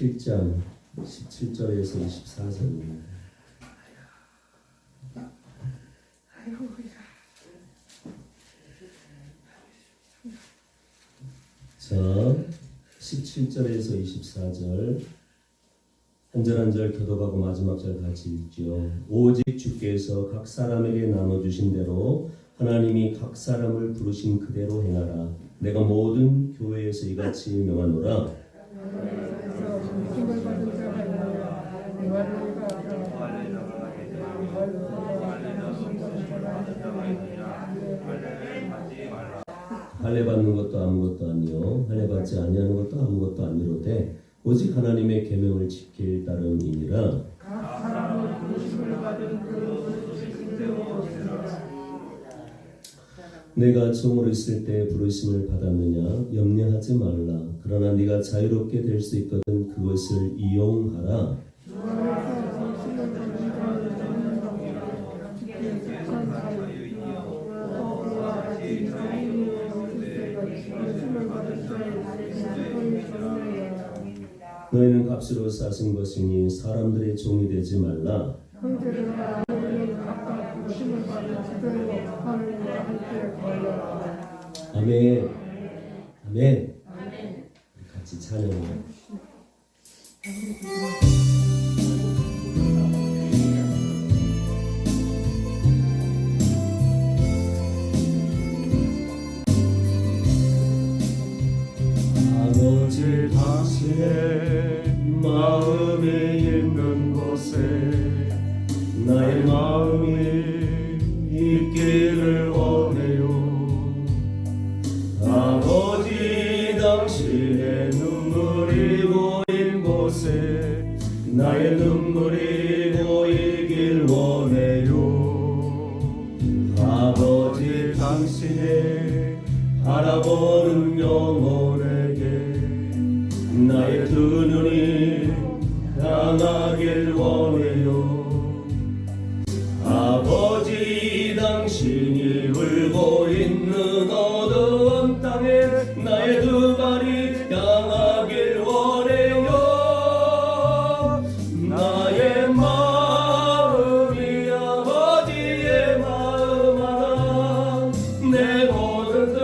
7장 17절에서 24절입니다. 자, 17절에서 24절 한 절 한 절 교독하고 마지막 절 같이 읽죠. 오직 주께서 각 사람에게 나눠주신 대로 하나님이 각 사람을 부르신 그대로 행하라. 내가 모든 교회에서 이같이 명하노라. 할례 받는 것도 아무것도 아니요 할례 받지 아니하는 것도 아무것도 아니로되 오직 하나님의 계명을 지킬 따름이니라. 내가 종으로 있을 때 부르심을 받았느냐 염려하지 말라. 그러나 네가 자유롭게 될 수 있거든 그것을 이용하라. 너희는 값으로 사신 것이니 사람들의 종이 되지 말라. 아멘. 아멘. 우리 같이 찬양해요. 아버지 당신의 마음에 있는 곳에 나의 마음이 있기를 원해요. 아버지 당신의 눈물이 보인 곳에 나의 눈물이 보이길 원해요. 아버지 당신의 바라보는 영혼에게 나의 두 눈이 향하길 원해요. 아버지 당신이 울고 있는 어두운 땅에 나의 두 발이 향하길 원해요. 나의 마음이 아버지의 마음 하나 내 모든 뜻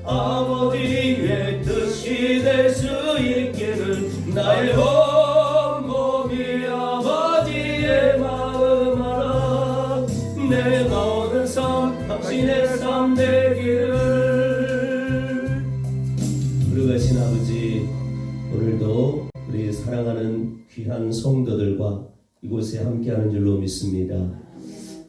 아버지의 뜻이 될 수 있기를 나의 온몸이 아버지의 마음 하나 내 모든 삶 당신의 삶 되기를. 그러가신 아버지 오늘도 우리 사랑하는 귀한 성도들과 이곳에 함께하는 줄로 믿습니다.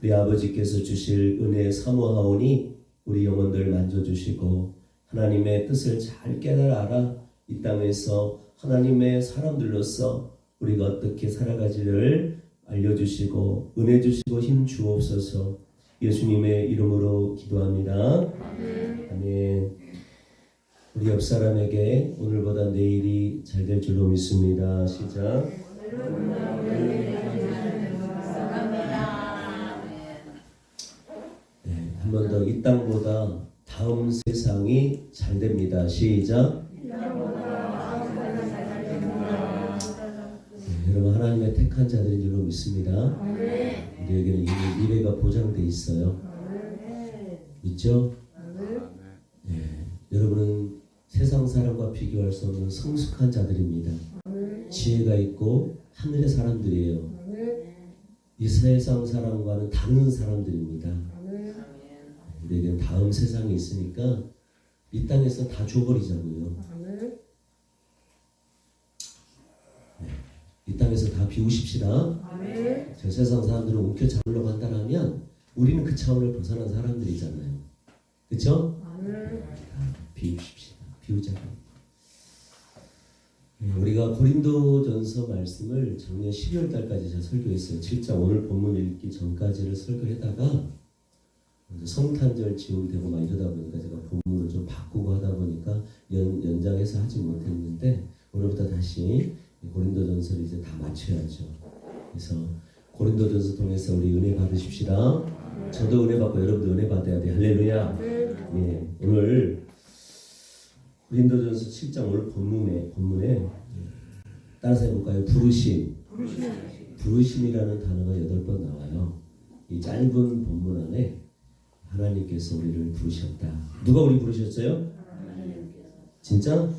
우리 아버지께서 주실 은혜 사모하오니 우리 영혼들 만져주시고 하나님의 뜻을 잘 깨달아 알아 이 땅에서 하나님의 사람들로서 우리가 어떻게 살아가지를 알려주시고 은혜 주시고 힘 주옵소서. 예수님의 이름으로 기도합니다. 아멘. 우리 옆 사람에게 오늘보다 내일이 잘 될 줄로 믿습니다. 시작. 네, 한 번 더 이 땅보다 다음 세상이 잘 됩니다. 시작. 여러분 하나님의 택한 자들인 줄로 믿습니다. 우리에게는 이미 미래가 보장되어 있어요. 믿죠? 네. 여러분은 세상 사람과 비교할 수 없는 성숙한 자들입니다. 지혜가 있고 하늘의 사람들이에요. 이 세상 사람과는 다른 사람들입니다. 우리에게는 다음 세상이 있으니까 이 땅에서 다 줘버리자고요. 이 땅에서 다 비우십시다. 저 세상 사람들을 움켜잡으려고 한다면 우리는 그 차원을 벗어난 사람들이잖아요. 그렇죠? 비우십시다. 비우자고. 우리가 고린도전서 말씀을 작년 12월 달까지 제가 설교했어요. 7장 오늘 본문 읽기 전까지를 설교하다가 성탄절 지옥이 되고 막 이러다 보니까 제가 본문을 좀 바꾸고 하다 보니까 연장해서 하지 못했는데 오늘부터 다시 고린도전서를 이제 다 마쳐야죠. 그래서 고린도전서 통해서 우리 은혜 받으십시다. 저도 은혜 받고 여러분도 은혜 받아야 돼요. 할렐루야. 예, 오늘 고린도전서 7장 오늘 본문에 따라서 해볼까요? 부르심이라는 단어가 8번 나와요. 이 짧은 본문 안에 하나님께서 우리를 부르셨다. 누가 우리 부르셨어요? 진짜?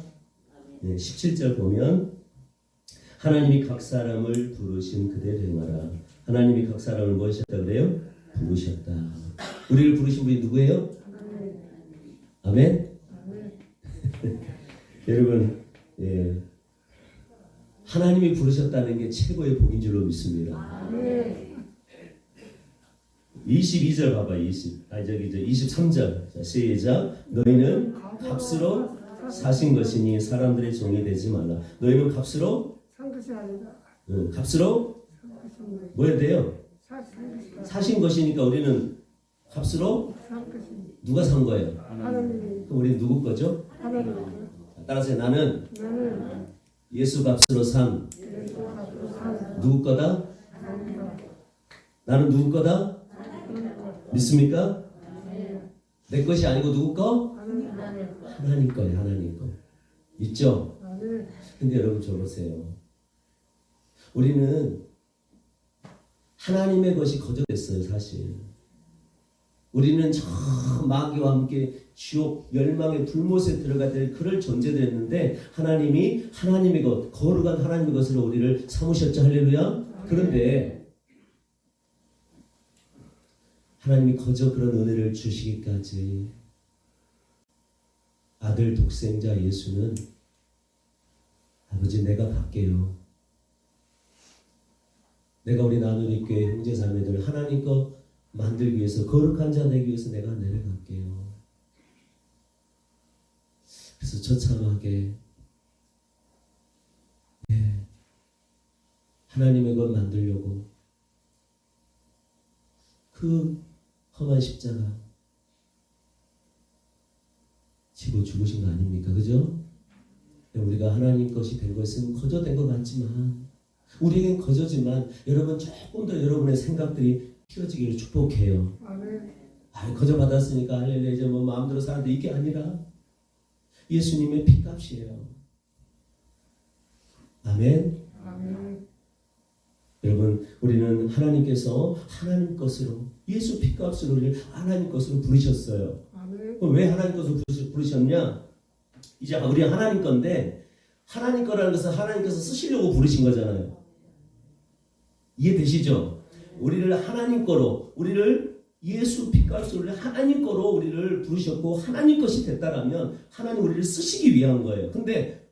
네, 17절 보면 하나님이 각 사람을 부르신 그대로 행하라. 하나님이 각 사람을 뭐 하셨다 그래요? 부르셨다. 우리를 부르신 분이 누구예요? 아멘? 여러분, 예, 하나님이 부르셨다는 게 최고의 복인 줄로 믿습니다. 22절 봐봐. 23절. 자, 시작. 너희는 값으로 사신 것이니 사람들의 종이 되지 말라. 너희는 값으로 산 것이 아니다. 값으로 뭐 해야 돼요? 사신 것이니까 우리는 값으로 누가 산 거예요? 하나님. 그럼 우리는 누구 거죠? 하나님. 따라서 나는 예수 값으로 산 누구 거다? 나는 누구 거다? 믿습니까? 내 것이 아니고 누구 거? 하나님 거예요. 하나님 거. 있죠? 근데 여러분 저 보세요. 우리는 하나님의 것이 거저됐어요. 사실. 우리는 저 마귀와 함께 지옥 멸망의 불못에 들어가야 될 그럴 존재들 했는데 하나님이 하나님의 것, 거룩한 하나님의 것으로 우리를 삼으셨죠. 할렐루야. 그런데 하나님이 거저 그런 은혜를 주시기까지 아들 독생자 예수는 아버지 내가 갈게요. 내가 우리 나누니교회 형제자매들 하나님 거 만들기 위해서 거룩한 자 되기 위해서 내가 내려갈게요. 그래서 처참하게 하나님의 것 만들려고 그 험한 십자가 지고 죽으신 거 아닙니까? 그죠? 우리가 하나님 것이 된 것은 거저된 것 같지만 우리에겐 거저지만 여러분 조금 더 여러분의 생각들이 키워지기를 축복해요. 거저 받았으니까 할렐루야 이제 뭐 마음대로 사는데 이게 아니라 예수님의 피값이에요. 아멘. 여러분 우리는 하나님께서 하나님 것으로 예수 피값으로 우리를 하나님 것으로 부르셨어요. 그럼 왜 하나님 것으로 부르셨냐? 이제 우리 하나님 건데 하나님 거라는 것은 하나님께서 쓰시려고 부르신 거잖아요. 이해되시죠? 우리를 하나님 거로 우리를 예수 피값으로 하나님 거로 우리를 부르셨고 하나님 것이 됐다라면 하나님 우리를 쓰시기 위한 거예요. 근데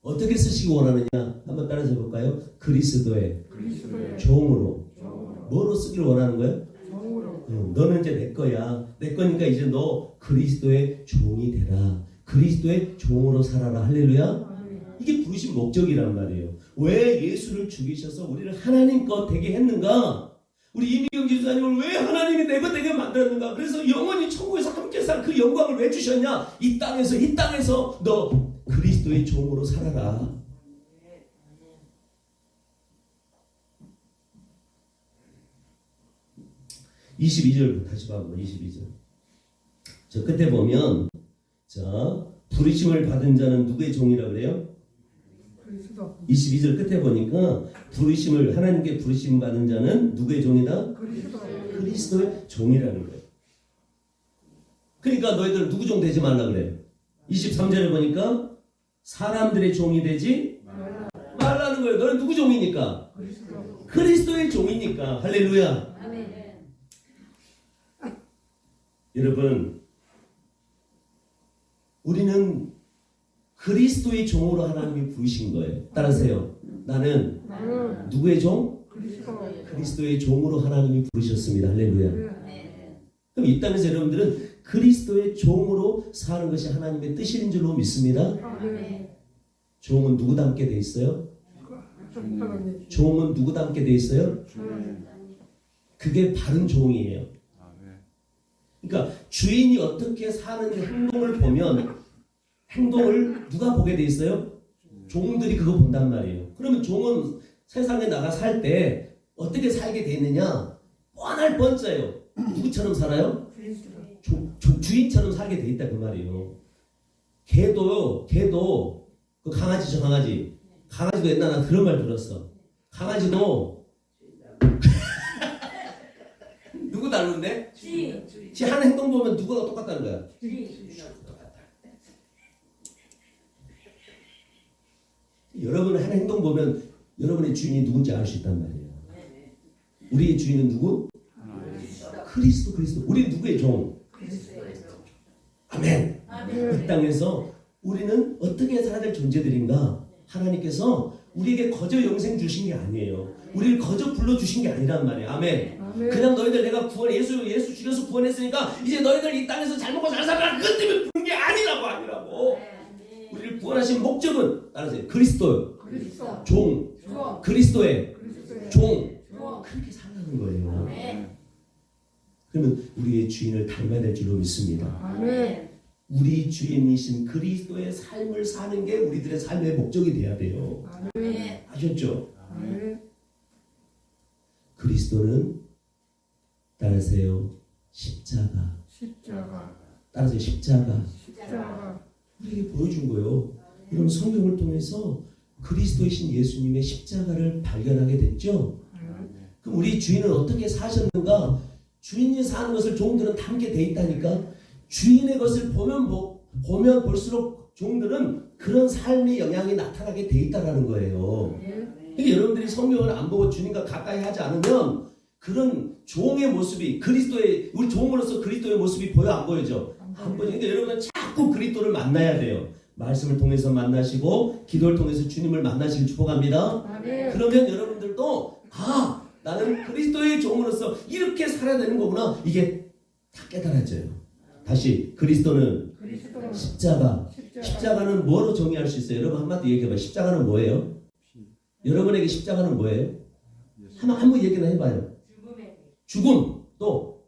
어떻게 쓰시기 원하느냐? 한번 따라서 해볼까요? 그리스도의 종으로. 뭐로 쓰기를 원하는 거예요? 너는 이제 내 거야. 내 거니까 이제 너 그리스도의 종이 되라. 그리스도의 종으로 살아라. 할렐루야. 이게 부르신 목적이란 말이에요. 왜 예수를 죽이셔서 우리를 하나님 것 되게 했는가? 우리 이미경 지사님을 왜 하나님이 내 것 되게 만들었는가? 그래서 영원히 천국에서 함께 살 그 영광을 왜 주셨냐? 이 땅에서 너 그리스도의 종으로 살아라. (22절) 다시 봐봐. 22절. 저 끝에 보면 자 부르심을 받은 자는 누구의 종이라 그래요? 22절 끝에 보니까 부르심을 하나님께 부르심 받은 자는 누구의 종이다? 그리스도의 종이라는 거예요. 그러니까 너희들 누구 종 되지 말라 그래요. 23절에 보니까 사람들의 종이 되지 말라는 거예요. 너는 누구 종이니까? 그리스도의 종이니까. 할렐루야. 여러분 우리는 그리스도의 종으로 하나님이 부르신 거예요. 따라하세요. 나는 누구의 종? 그리스도의 종으로 하나님이 부르셨습니다. 할렐루야. 그럼 이 땅에서 여러분들은 그리스도의 종으로 사는 것이 하나님의 뜻인 줄로 믿습니다. 종은 누구 닮게 돼 있어요? 종은 누구 닮게 돼 있어요? 그게 바른 종이에요. 그러니까 주인이 어떻게 사는 행동을 보면 행동을 누가 보게 돼 있어요? 종들이 그거 본단 말이에요. 그러면 종은 세상에 나가 살 때 어떻게 살게 돼 있느냐? 뻔할 뻔짜예요. 누구처럼 살아요? 주인처럼 살게 돼 있다 그 말이에요. 개도 그 강아지죠, 강아지. 강아지도 옛날에 나 그런 말 들었어. 강아지도 누구 닮은데? 지 하는 행동 보면 누구가 똑같다는 거야. 여러분 하는 행동 보면 여러분의 주인이 누군지 알 수 있단 말이에요. 우리의 주인은 누구? 그리스도. 우리 누구의 종? 아멘. 이 땅에서 우리는 어떻게 살아야 될 존재들인가? 하나님께서 우리에게 거저 영생 주신 게 아니에요. 우리를 거저 불러주신 게 아니란 말이에요. 아멘. 그냥 너희들 내가 예수 죽여서 구원했으니까 이제 너희들 이 땅에서 잘 먹고 잘 살아라. 그것 때문에 부른 게 아니라고. 우리를 구원하신 목적은 따라서 그리스도 종, 그리스도의 종, 그렇게 살아가는 거예요. 그러면 우리의 주인을 닮아야 될 줄로 믿습니다. 우리 주인이신 그리스도의 삶을 사는 게 우리들의 삶의 목적이 돼야 돼요. 아셨죠? 그리스도는 따르세요. 십자가. 따르세요. 십자가. 우리에게 보여준 거예요. 여러분 성경을 통해서 그리스도이신 예수님의 십자가를 발견하게 됐죠. 그럼 우리 주인은 어떻게 사셨는가? 주인이 사는 것을 종들은 담게 돼 있다니까. 주인의 것을 보면 볼수록 종들은 그런 삶의 영향이 나타나게 돼 있다라는 거예요. 그러니까 여러분들이 성경을 안 보고 주님과 가까이 하지 않으면 그런 종의 모습이 우리 종으로서 그리스도의 모습이 보여 안 보여져? 안 보여져. 그러니까 여러분은 자꾸 그리스도를 만나야 돼요. 말씀을 통해서 만나시고 기도를 통해서 주님을 만나시길 축복합니다. 그러면 여러분들도 나는 그리스도의 종으로서 이렇게 살아야 되는 거구나. 이게 다 깨달아져요. 다시 그리스도는 십자가는 뭐로 정의할 수 있어요? 여러분 한마디 얘기해봐요. 십자가는 뭐예요? 여러분에게 십자가는 뭐예요? 한번 얘기나 해봐요. 죽음, 또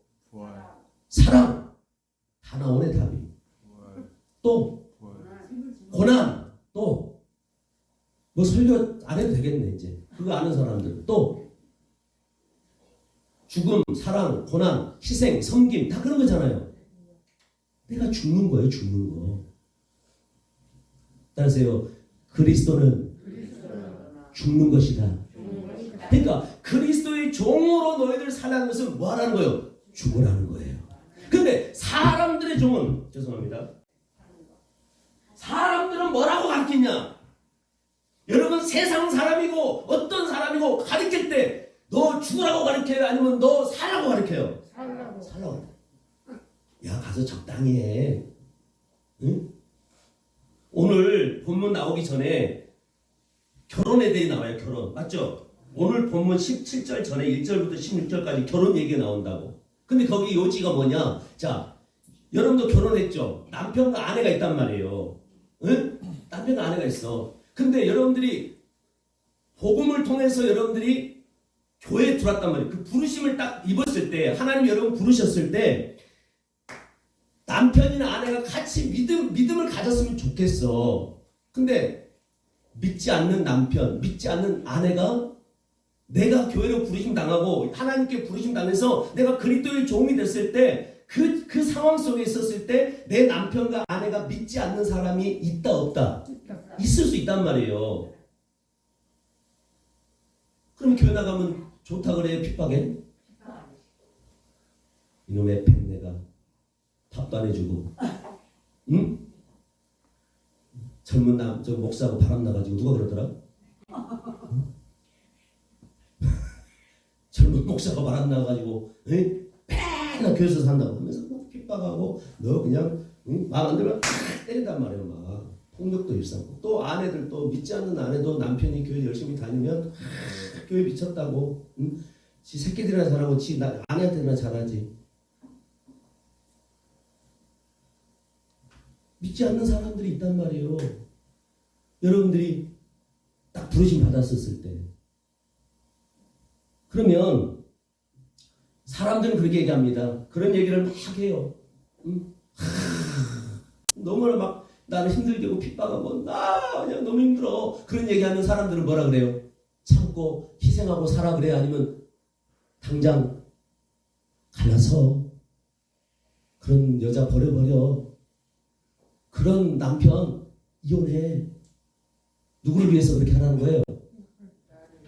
사랑, 다 나오네 답이. 또 고난, 또 뭐 설교 안 해도 되겠네 이제. 그거 아는 사람들. 또 죽음, 사랑, 고난, 희생, 섬김 다 그런 거잖아요. 내가 죽는 거예요. 죽는 거. 따라서요. 그리스도는 죽는 것이다. 그러니까 그리스도의 종으로 너희들 살라는 것은 뭐 하라는 거예요? 죽으라는 거예요. 근데 사람들의 종은 죄송합니다. 사람들은 뭐라고 가르치냐? 여러분 세상 사람이고 어떤 사람이고 가르칠 때 너 죽으라고 가르쳐요? 아니면 너 살라고 가르쳐요? 살라고. 야 가서 적당히 해. 응? 오늘 본문 나오기 전에 결혼에 대해 나와요. 결혼. 맞죠? 오늘 본문 17절 전에 1절부터 16절까지 결혼 얘기가 나온다고. 근데 거기 요지가 뭐냐? 자, 여러분도 결혼했죠? 남편과 아내가 있단 말이에요. 응? 남편과 아내가 있어. 근데 여러분들이 복음을 통해서 여러분들이 교회에 들어왔단 말이에요. 그 부르심을 딱 입었을 때 하나님 여러분 부르셨을 때 남편이나 아내가 같이 믿음을 가졌으면 좋겠어. 근데 믿지 않는 남편, 믿지 않는 아내가 내가 교회로 부르심 당하고 하나님께 부르심 당해서 내가 그리스도의 종이 됐을 때 그 상황 속에 있었을 때 내 남편과 아내가 믿지 않는 사람이 있다 없다? 있을 수 있단 말이에요. 그럼 교회 나가면 좋다 그래요? 핍박해? 이놈의 팬네가 밥도 안 해주고 응? 젊은 저 목사하고 바람 나가지고 누가 그러더라? 응? 젊은 목사가 바람 나가지고 맨날 교회에서 산다고 하면서 막 핍박하고 너 그냥 말 안 들으면 때린단 말이에요. 막 폭력도 일삼고 또 아내들 또 믿지 않는 아내도 남편이 교회 열심히 다니면 교회 미쳤다고 지 새끼들이나 잘하고 지 아내한테나 잘하지. 믿지 않는 사람들이 있단 말이에요. 여러분들이 딱 부르심 받았었을 때 그러면 사람들은 그렇게 얘기합니다. 그런 얘기를 막 해요. 너무나 막 나는 힘들고 핍박하고 나 그냥 너무 힘들어. 그런 얘기하는 사람들은 뭐라 그래요? 참고 희생하고 살아 그래? 아니면 당장 갈라서 그런 여자 버려버려. 그런 남편 이혼해. 누구를 위해서 그렇게 하라는 거예요?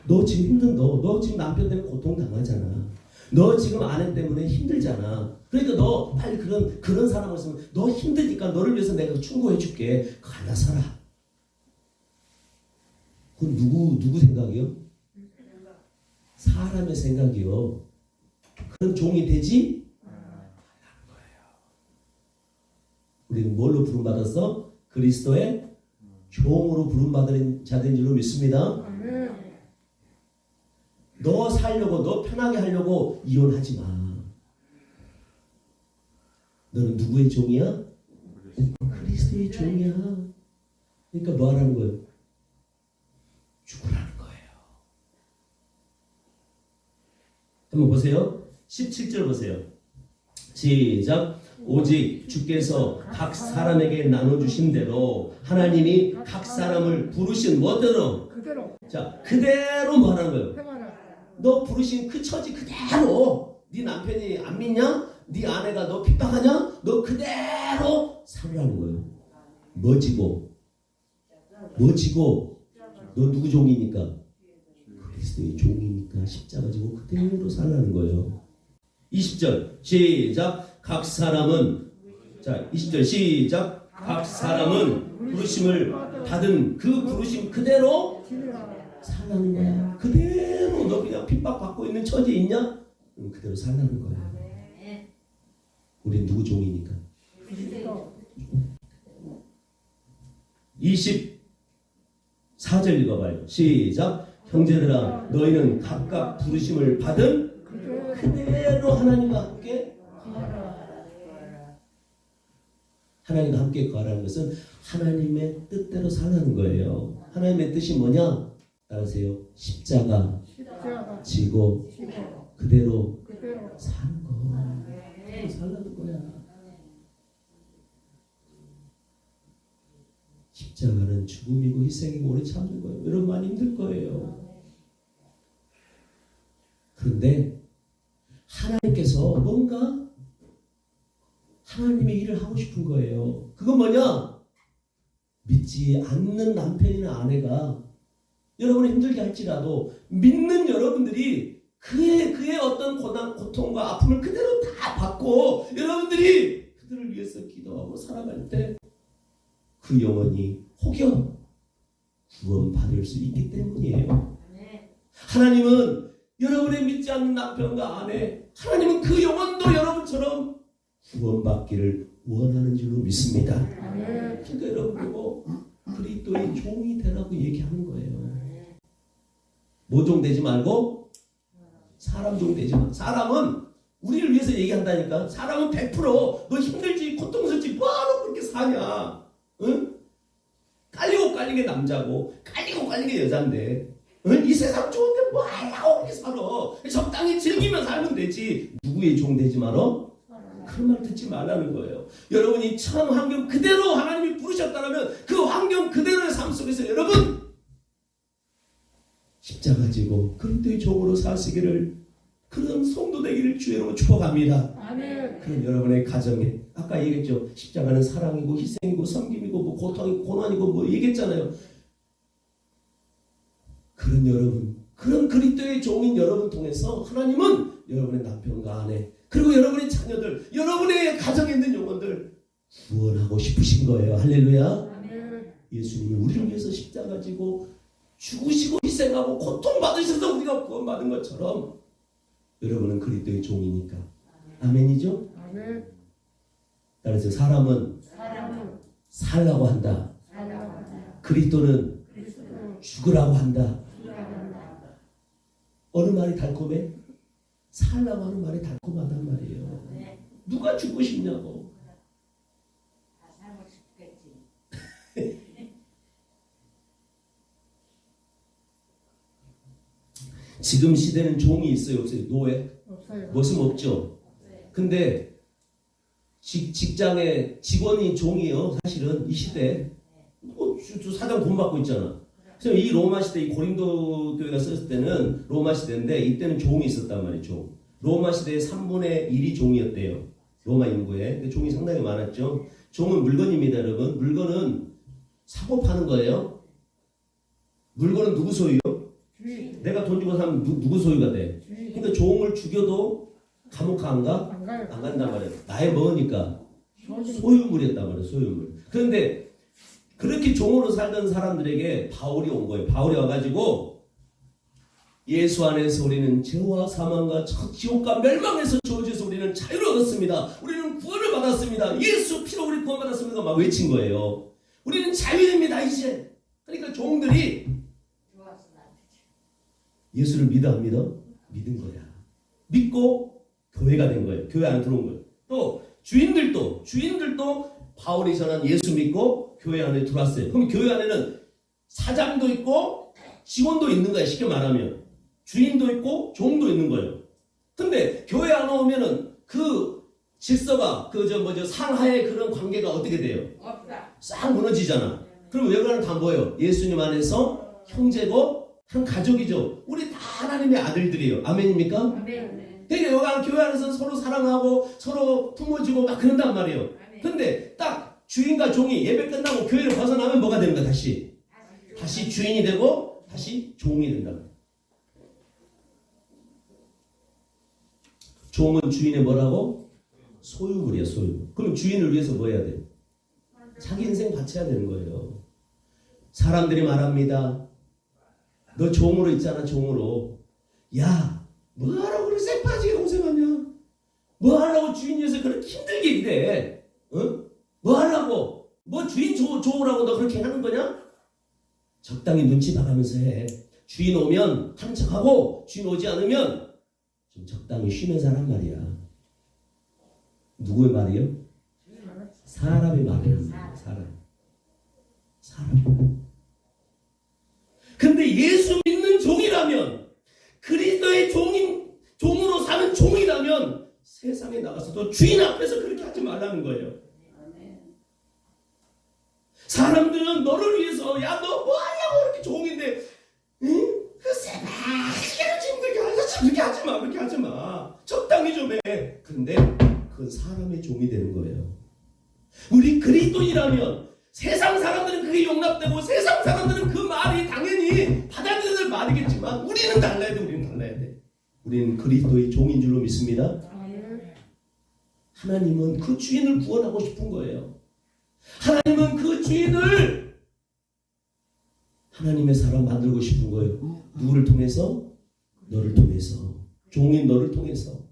너 지금 힘든 너 지금 남편 때문에 고통당하잖아. 너 지금 아내 때문에 힘들잖아. 그러니까 너 빨리 그런 사람을 쓰면 너 힘드니까 너를 위해서 내가 충고해 줄게. 가다 살아. 그건 누구 생각이요? 사람의 생각이요. 그런 종이 되지? 우리는 뭘로 부름받았어? 그리스도의 종으로 부름받은 자들인 줄로 믿습니다. 너 살려고, 너 편하게 하려고 이혼하지 마. 너는 누구의 종이야? 그리스도의 종이야. 그러니까 뭐 하라는 거예요? 죽으라는 거예요. 한번 보세요. 17절 보세요. 시작. 오직 주께서 각 사람에게 나눠주신 대로 하나님이 각 사람을 부르신 뭐대로? 자, 그대로 뭐 하라는 거예요? 너 부르신 그 처지 그대로. 네 남편이 안 믿냐? 네 아내가 너 핍박하냐? 너 그대로 살라는 거예요. 뭐 지고? 너 누구 종이니까? 그리스도의 종이니까 십자가 지고 그대로 살라는 거예요. 20절 시작. 각 사람은, 자 20절 시작. 각 사람은 부르심을 받은 그 부르심 그대로 살라는 거야. 그대로 너 그냥 핍박받고 있는 처지에 있냐? 그럼 그대로 살라는 거야. 우린 누구 종이니까? 24절 읽어봐요. 시작. 형제들아 너희는 각각 부르심을 받은 그대로 하나님과 함께 하나님과 함께 거하라는 것은 하나님의 뜻대로 살라는 거예요. 하나님의 뜻이 뭐냐? 따라하세요. 십자가 지고 그대로 사는 거. 그대로 살라는 거야. 십자가는 죽음이고 희생이고 오래 참는 거예요. 여러분 많이 힘들 거예요. 그런데 하나님께서 뭔가 하나님의 일을 하고 싶은 거예요. 그건 뭐냐? 믿지 않는 남편이나 아내가 여러분을 힘들게 할지라도 믿는 여러분들이 그의 어떤 고난, 고통과 아픔을 그대로 다 받고 여러분들이 그들을 위해서 기도하고 살아갈 때 그 영혼이 혹여 구원받을 수 있기 때문이에요. 하나님은 여러분의 믿지 않는 남편과 아내, 하나님은 그 영혼도 여러분처럼 구원받기를 원하는 줄로 믿습니다. 그러니까 여러분 보고 그리스도의 종이 되라고 얘기하는 거예요. 모종 되지 말고 사람 종 되지 마. 사람은 우리를 위해서 얘기한다니까. 사람은 100% 너 힘들지 고통스럽지 뭐하러 그렇게 사냐. 응? 깔리고 깔리게 남자고 깔리고 깔리게 여잔데 응? 이 세상 좋은데 뭐하려고 그렇게 살아. 적당히 즐기면 살면 되지. 누구의 종 되지 말어? 그런 말 듣지 말라는 거예요. 여러분이 처음 환경 그대로 하나님이 부르셨다면 그 환경 그대로의 삶 속에서 여러분 십자가 지고 그리스도의 종으로 사시기를 그런 성도 되기를 주의 이름으로 축복합니다. 아멘. 그런 여러분의 가정에 아까 얘기했죠. 십자가는 사랑이고 희생이고 섬김이고 뭐 고통이고 고난이고 뭐 얘기했잖아요. 그런 여러분, 그런 그리스도의 종인 여러분 통해서 하나님은 여러분의 남편과 아내 그리고 여러분의 자녀들, 여러분의 가정에 있는 영혼들 구원하고 싶으신 거예요. 할렐루야. 아멘. 예수님이 우리를 위해서 십자가 지고 죽으시고 희생하고 고통받으셔서 우리가 구원받은 것처럼 여러분은 그리스도의 종이니까. 아멘이죠? 아멘. 따라서 사람은 살라고 한다. 그리스도는 죽으라고 한다. 어느 말이 달콤해? 살라고 하는 말이 달콤하단 말이에요. 누가 죽고 싶냐고. 다 살고 싶겠지. 지금 시대는 종이 있어요, 없어요? 노예? 없어요. 무슨 없죠. 근데 직장에 직원이 종이요. 사실은 이 시대 사장 돈 받고 있잖아. 그래서 이 로마 시대, 이 고린도 교회가 썼을 때는 로마 시대인데 이때는 종이 있었단 말이죠. 로마 시대의 3분의 1이 종이었대요. 로마 인구에. 근데 종이 상당히 많았죠. 종은 물건입니다, 여러분. 물건은 사고 파는 거예요. 물건은 누구 소유요? 주인. 내가 돈 주고 사면 누구 소유가 돼? 주인. 그러니까 종을 죽여도 감옥 안 가? 안 가요. 안 간단 말이야. 나의 뭐니까 소유물이었단 말이야. 소유물. 그런데 그렇게 종으로 살던 사람들에게 바울이 온 거예요. 바울이 와가지고 예수 안에서 우리는 죄와 사망과 지옥과 멸망에서 저주에서 우리는 자유를 얻었습니다. 우리는 구원을 받았습니다. 예수 피로 우리 구원받았습니다. 막 외친 거예요. 우리는 자유입니다 이제. 그러니까 종들이 좋았어 나한테. 예수를 믿어 안 믿어? 믿은 거야. 믿고 교회가 된 거예요. 교회 안에 들어온 거예요. 또 주인들도 바울이 전한 예수 믿고 교회 안에 들어왔어요. 그럼 교회 안에는 사장도 있고 직원도 있는 거예요. 쉽게 말하면 주인도 있고 종도 있는 거예요. 근데 교회 안 오면은 그 질서가 상하의 그런 관계가 어떻게 돼요? 없다. 싹 무너지잖아. 그럼 여기는 다 뭐예요? 예수님 안에서 형제고 한 가족이죠. 우리 다 하나님의 아들들이에요. 아멘입니까? 아멘. 그러니까 여기 교회 안에서 서로 사랑하고 서로 품어주고 막 그런단 말이에요. 아멘. 근데 딱 주인과 종이 예배 끝나고 교회를 벗어나면 뭐가 되는 거야? 다시 주인이 되고 다시 종이 된다. 종은 주인의 뭐라고? 소유물이야, 소유물. 그럼 주인을 위해서 뭐 해야 돼? 자기 인생 바쳐야 되는 거예요. 사람들이 말합니다. 너 종으로 있잖아, 종으로. 야, 뭐하라고 그렇게 쎄빠지게 고생하냐? 뭐하라고 주인 위해서 그렇게 힘들게 일해? 어? 뭐하라고? 뭐 주인 좋으라고 너 그렇게 하는 거냐? 적당히 눈치 봐가면서 해. 주인 오면 하는 척하고 주인 오지 않으면 좀 적당히 쉬면서 하란 말이야. 누구의 말이요? 사람의 말이에요. 사람. 근데 예수 믿는 종이라면, 그리스도의 종으로 사는 종이라면 세상에 나가서도 주인 앞에서 그렇게 하지 말라는 거예요. 사람들은 너를 위해서 야 너 뭐하냐고 그렇게 종인데 글쎄 그렇게 하지 마. 그렇게 하지 마. 적당히 좀 해. 근데 그건 사람의 종이 되는 거예요. 우리 그리스도인이라면 세상 사람들은 그게 용납되고 세상 사람들은 그 말이 당연히 받아들일 말이겠지만 우리는 달라야 돼. 우리는 그리스도의 종인 줄로 믿습니다. 하나님은 그 주인을 구원하고 싶은 거예요. 하나님은 그 주인을 하나님의 사람 만들고 싶은 거예요. 누구를 통해서? 너를 통해서. 종인 너를 통해서.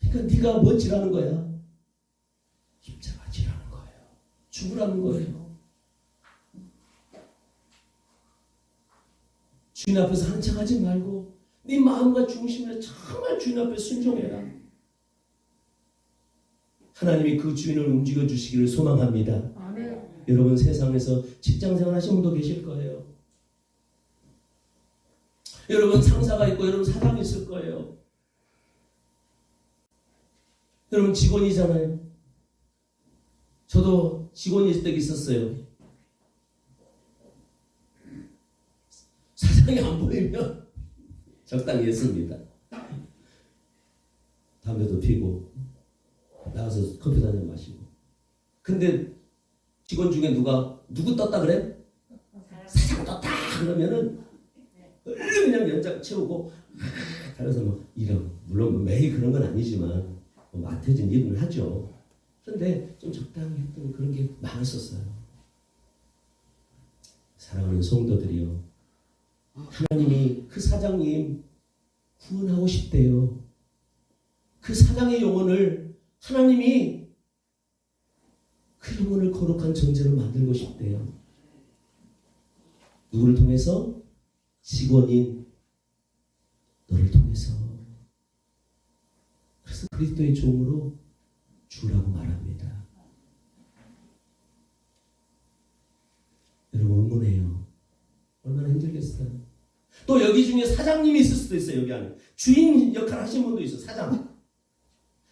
그러니까 네가 뭐 지라는 거야? 십자가 지라는 거예요. 죽으라는 거예요. 주인 앞에서 하는 척 하지 말고 네 마음과 중심을 정말 주인 앞에 순종해라. 하나님이 그 주인을 움직여 주시기를 소망합니다. 아멘. 여러분 세상에서 직장생활 하신 분도 계실 거예요. 여러분 상사가 있고 여러분 사장이 있을 거예요. 여러분 직원이잖아요. 저도 직원이 있을 때 있었어요. 사장이 안 보이면 적당히 했습니다. 담배도 피고 나가서 커피도 한잔 마시고. 근데 직원 중에 누구 떴다 그래? 사장 떴다 그러면은 얼른 그냥 연장 채우고 달려서 막 일하고. 물론 매일 그런 건 아니지만 맡아진 일은 하죠. 그런데 좀 적당히 했던 그런 게 많았었어요. 사랑하는 성도들이요, 하나님이 그 사장님 구원하고 싶대요. 그 사장의 영혼을 하나님이 그 영혼을 거룩한 존재로 만들고 싶대요. 누구를 통해서? 직원인 너를 통해서. 그래서 그리스도의 종으로 주라고 말합니다. 여러분 응원해요. 얼마나 힘들겠어요. 또 여기 중에 사장님이 있을 수도 있어요. 여기 안에 주인 역할 하신 분도 있어.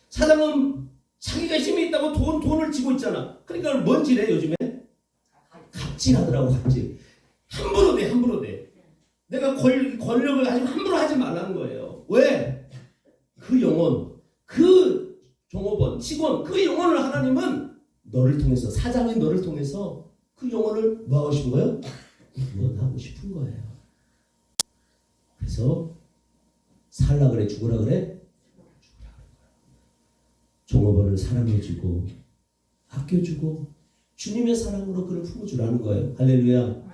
사장은 자기가 힘이 있다고 돈을 쥐고 있잖아. 그러니까 뭔 짓해 요즘에? 갑질하더라고. 갑질. 함부로 돼. 내가 권력을 가지고 함부로 하지 말라는 거예요. 왜? 그 영혼, 그 종업원, 직원, 그 영혼을 하나님은 너를 통해서, 사장인 너를 통해서 그 영혼을 뭐 하고 싶은 거예요? 구원하고 싶은 거예요. 그래서 살라 그래 죽으라 그래? 죽으라 그래. 종업원을 사랑해주고 아껴주고 주님의 사랑으로 그를 품어주라는 거예요. 할렐루야.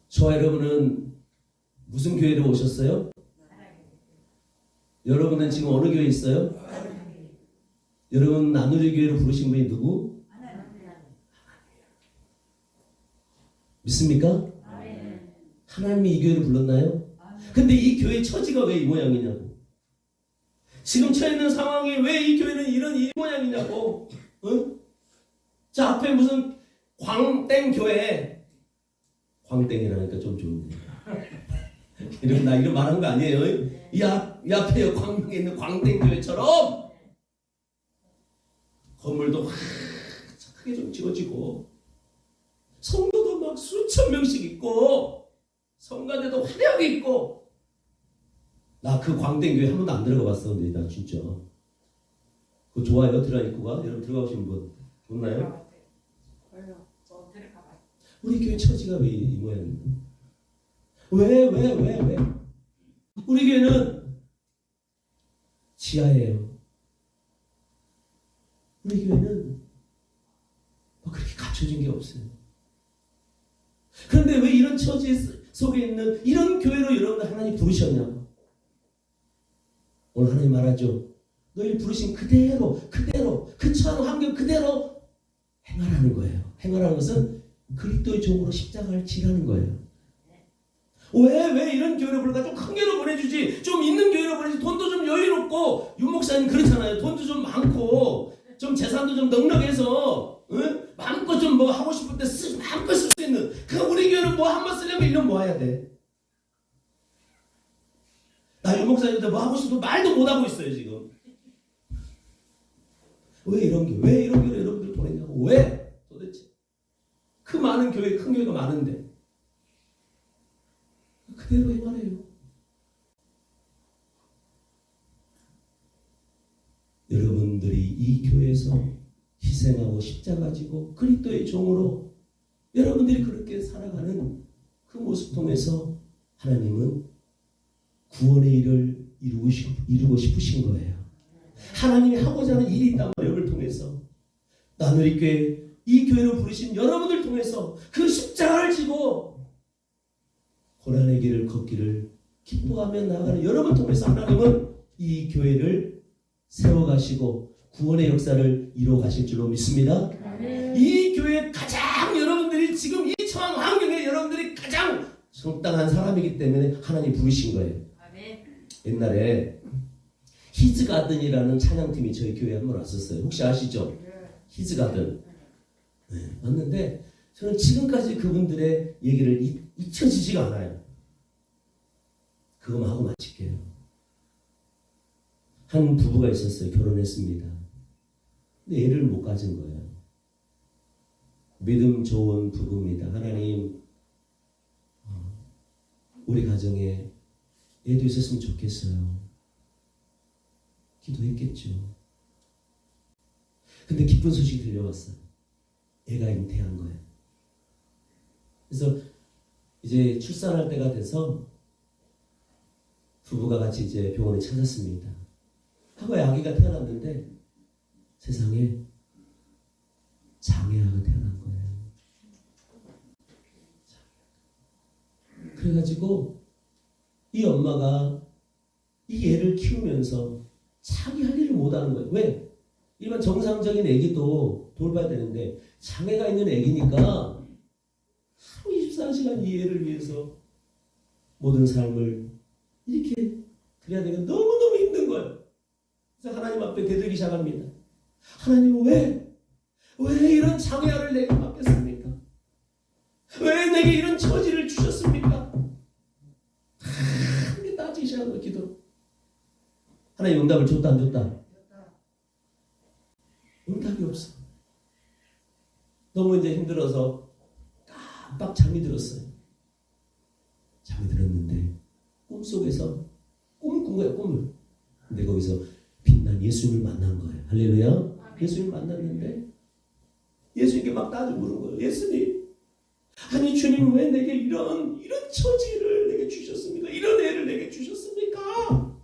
저와 여러분은 무슨 교회로 오셨어요? 여러분은 지금 어느 교회에 있어요? 여러분 나누리 교회로 부르신 분이 누구? 믿습니까? 하나님이 이 교회를 불렀나요? 근데 이 교회 처지가 왜 이 모양이냐고. 지금 처해 있는 상황이 왜 이 교회는 이 모양이냐고. 응? 자, 앞에 무슨 광땡 교회. 광땡이라니까 좀 좋은데. 나 이런 말한 거 아니에요? 이 앞에 광명에 있는 광땡 교회처럼 건물도 크게 좀 지어지고 성도도 막 수천 명씩 있고 성가대도 화려하게 있고. 나 그 광땡 교회 한 번도 안 들어가 봤었는데 나 진짜 그거 좋아요? 들어가 입구가? 여러분 들어가보신 분 좋나요? 우리 교회 처지가 왜 이 모양이야? 왜? 우리 교회는 지하예요. 우리 교회는 뭐 그렇게 갖춰진 게 없어요. 그런데 왜 이런 처지 속에 있는 이런 교회로 여러분들 하나님 부르셨냐고. 오늘 하나님 말하죠. 너희를 부르신 그대로 그 처한 환경 그대로 행하라는 거예요. 행하라는 것은 그리스도의 종으로 십자가를 지라는 거예요. 왜 이런 교회로 부를까? 좀 큰 교회로 보내주지. 좀 있는 교회로 보내주지. 돈도 좀 여유롭고 윤 목사님 그렇잖아요. 돈도 좀 많고 좀 재산도 좀 넉넉해서 응? 마음껏 좀 뭐 하고 싶을 때 마음껏 쓸 수 있는 그 우리 교회를 뭐 한 번 쓰려면 1년 모아야 돼. 나 윤 목사님한테 뭐 하고 싶어도 말도 못 하고 있어요 지금. 왜 이런 교회를 여러분들 보냈냐고. 왜? 도대체 그 많은 교회 큰 교회가 많은데 그대로 행하래요. 여러분들이 이 교회에서 희생하고 십자가 지고 그리스도의 종으로 여러분들이 그렇게 살아가는 그 모습 통해서 하나님은 구원의 일을 이루고 싶으신 거예요. 하나님이 하고자 하는 일이 있단 말이에요. 여러분을 통해서 나누리 교회 이 교회로 부르신 여러분들 통해서 그 십자가를 지고 고난의 길을 걷기를 기뻐하며 나아가는 여러분 통해서 하나님은 이 교회를 세워가시고 구원의 역사를 이루어가실 줄로 믿습니다. 이 교회 가장 여러분들이 지금 이 처한 환경에 여러분들이 가장 적당한 사람이기 때문에 하나님 부르신 거예요. 옛날에 히즈가든이라는 찬양팀이 저희 교회에 한 번 왔었어요. 혹시 아시죠? 히즈가든. 네, 왔는데 저는 지금까지 그분들의 얘기를 잊혀지지가 않아요. 그거만 하고 마칠게요. 한 부부가 있었어요. 결혼했습니다. 근데 애를 못 가진 거예요. 믿음 좋은 부부입니다. 하나님 우리 가정에 애도 있었으면 좋겠어요. 기도했겠죠. 근데 기쁜 소식이 들려왔어요. 애가 잉태한 거예요. 그래서 이제 출산할 때가 돼서 부부가 같이 이제 병원에 찾았습니다. 하고의 아기가 태어났는데 세상에 장애아가 태어난 거예요. 그래가지고 이 엄마가 이 애를 키우면서 자기 할 일을 못하는 거예요. 왜? 일반 정상적인 애기도 돌봐야 되는데 장애가 있는 애기니까 하루 24시간 이 애를 위해서 모든 삶을 이렇게 그래야 되니까 너무너무 힘든 거예요. 그래서 하나님 앞에 대들기 시작합니다. 하나님은 왜 이런 장애아를 내게 맡겼습니까? 왜 내게 이런 처지를 주셨습니까? 하나님 따지기 시작한 거예요. 기도. 하나님 응답을 줬다 안 줬다? 응답이 없어. 너무 이제 힘들어서 깜빡 잠이 들었어요. 잠이 들었는데 꿈속에서 꿈을 꾼 거예요. 꿈을. 근데 거기서 빛난 예수님을 만난 거예요. 할렐루야. 예수님을 만났는데 예수님께 막 따지고 그런 거예요. 예수님, 아니 주님 왜 내게 이런 처지를 내게 주셨습니까? 이런 애를 내게 주셨습니까?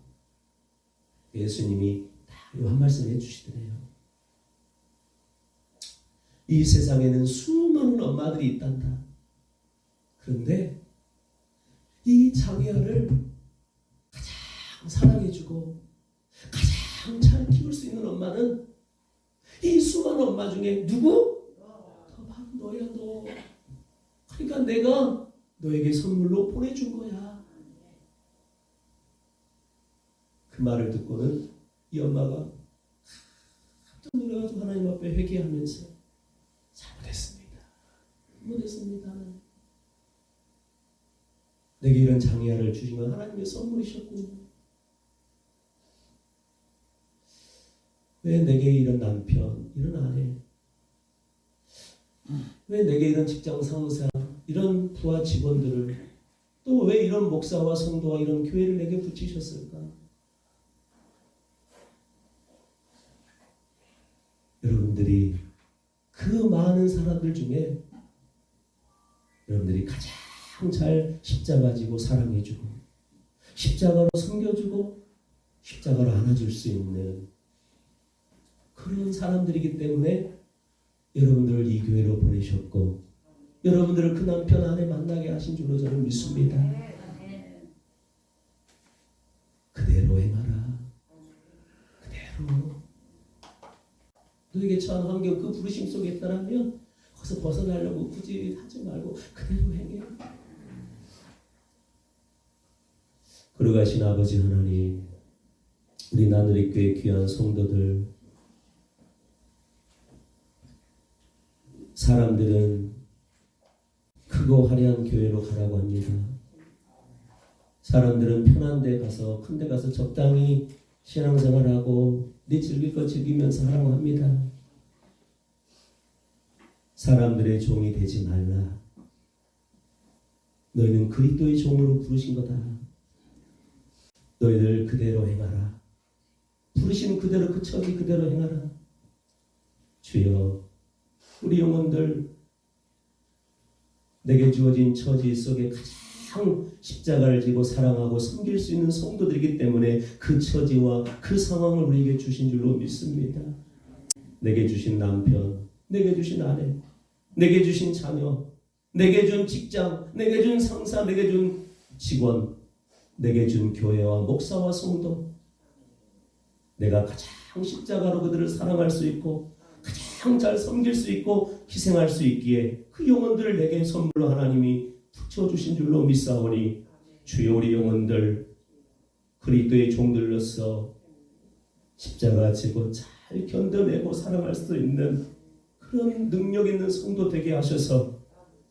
예수님이 딱 한 말씀 해주시더래요. 이 세상에는 수많은 엄마들이 있단다. 그런데 이 자녀를 가장 사랑해주고 가장 잘 키울 수 있는 엄마는 이 수많은 엄마 중에 누구? 바로 너야, 너. 그러니까 내가 너에게 선물로 보내준 거야. 그 말을 듣고는 이 엄마가 깜짝 놀라가지고 하나님 앞에 회개하면서 잘못했습니다. 내게 이런 장애아를 주신 건 하나님의 선물이셨군요. 왜 내게 이런 남편, 이런 아내, 왜 내게 이런 직장 상사, 이런 부하 직원들을, 또 왜 이런 목사와 성도와 이런 교회를 내게 붙이셨을까? 여러분들이 그 많은 사람들 중에 여러분들이 가장 잘 십자가 지고 사랑해주고 십자가로 섬겨주고 십자가로 안아줄 수 있는 그런 사람들이기 때문에 여러분들을 이 교회로 보내셨고 여러분들을 그 남편 아내 만나게 하신 줄로 저는 믿습니다. 그대로 행하라. 그대로. 너에게 처한 환경 그 부르심 속에 있다라면 거기서 벗어나려고 굳이 하지 말고 그대로 행해. 거룩하신 아버지 하나님, 우리 나누리교회 귀한 성도들, 사람들은 크고 화려한 교회로 가라고 합니다. 사람들은 편한 데 가서 큰 데 가서 적당히 신앙생활하고 네 즐길 거 즐기면서 하라고 합니다. 사람들의 종이 되지 말라. 너희는 그리스도의 종으로 부르신 거다. 너희들 그대로 행하라. 부르신 그대로 그 처지 그대로 행하라. 주여, 우리 영혼들 내게 주어진 처지 속에 가장 십자가를 지고 사랑하고 섬길 수 있는 성도들이기 때문에 그 처지와 그 상황을 우리에게 주신 줄로 믿습니다. 내게 주신 남편, 내게 주신 아내, 내게 주신 자녀, 내게 준 직장, 내게 준 상사, 내게 준 직원, 내게 준 교회와 목사와 성도, 내가 가장 십자가로 그들을 사랑할 수 있고 가장 잘 섬길 수 있고 희생할 수 있기에 그 영혼들을 내게 선물로 하나님이 붙여주신 줄로 믿사오니 주여, 우리 영혼들 그리스도의 종들로서 십자가 지고 잘 견뎌내고 사랑할 수 있는 그런 능력 있는 성도 되게 하셔서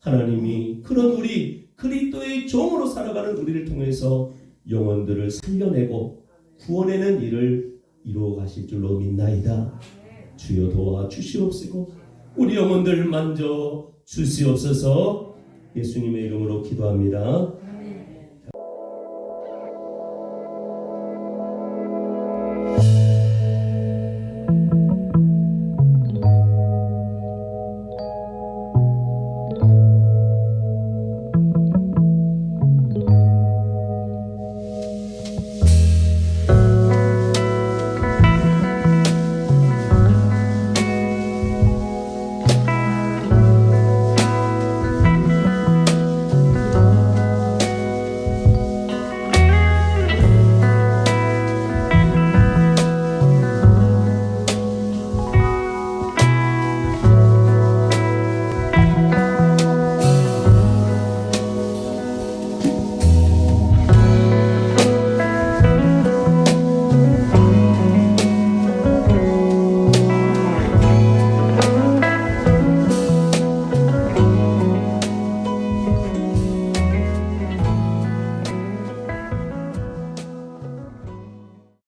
하나님이 그런 우리 그리스도의 종으로 살아가는 우리를 통해서 영혼들을 살려내고 구원해내는 일을 이루어 가실 줄로 믿나이다. 주여 도와 주시옵시고 우리 영혼들 만져 주시옵소서. 예수님의 이름으로 기도합니다.